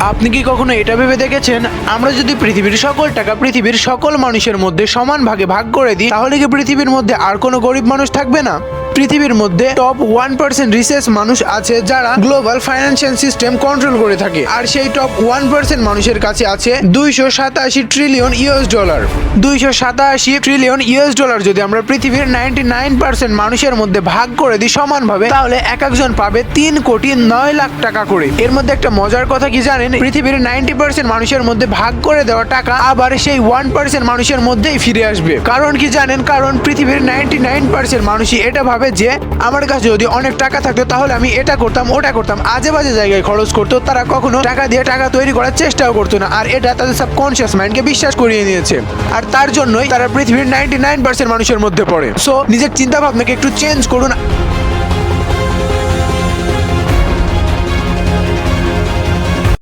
আপনি কি কখনো এটা ভেবে দেখেছেন, আমরা যদি পৃথিবীর সকল টাকা পৃথিবীর সকল মানুষের মধ্যে সমান ভাগে ভাগ করে দিই, তাহলে কি পৃথিবীর মধ্যে আর কোনো গরিব মানুষ থাকবে না? পৃথিবীর মধ্যে টপ 1% রিসেস মানুষ আছে যারা গ্লোবাল ফাইন্যান্সিয়াল সিস্টেম কন্ট্রোল করে থাকে, আর সেই টপ 1% মানুষের কাছে আছে 287 trillion US dollar. 287 trillion US dollar যদি আমরা পৃথিবীর 99% মানুষের মধ্যে ভাগ করে দিই সমানভাবে, তাহলে এক একজন পাবে 3,09,00,000 টাকা করে। এর মধ্যে একটা মজার কথা কি জানেন, পৃথিবীর 90% মানুষের মধ্যে ভাগ করে দেওয়া টাকা আবার সেই 1% মানুষের মধ্যেই ফিরে আসবে। কারণ কি জানেন, কারণ পৃথিবীর 99% মানুষই এটা ভাবে যে আমার কাছে যদি অনেক টাকা থাকতো তাহলে আমি এটা করতাম ওটা করতাম, আজে বাজে জায়গায় খরচ করতো। তারা কখনো টাকা দিয়ে টাকা তৈরি করার চেষ্টাও করতো না, আর এটা তাদের সাবকনশিয়াস মাইন্ডকে বিশ্বাস করিয়ে নিয়েছে। আর তার জন্যই তারা পৃথিবীর 99% মানুষের মধ্যে পড়ে। সো নিজের চিন্তা ভাবনাকে একটু চেঞ্জ করুন।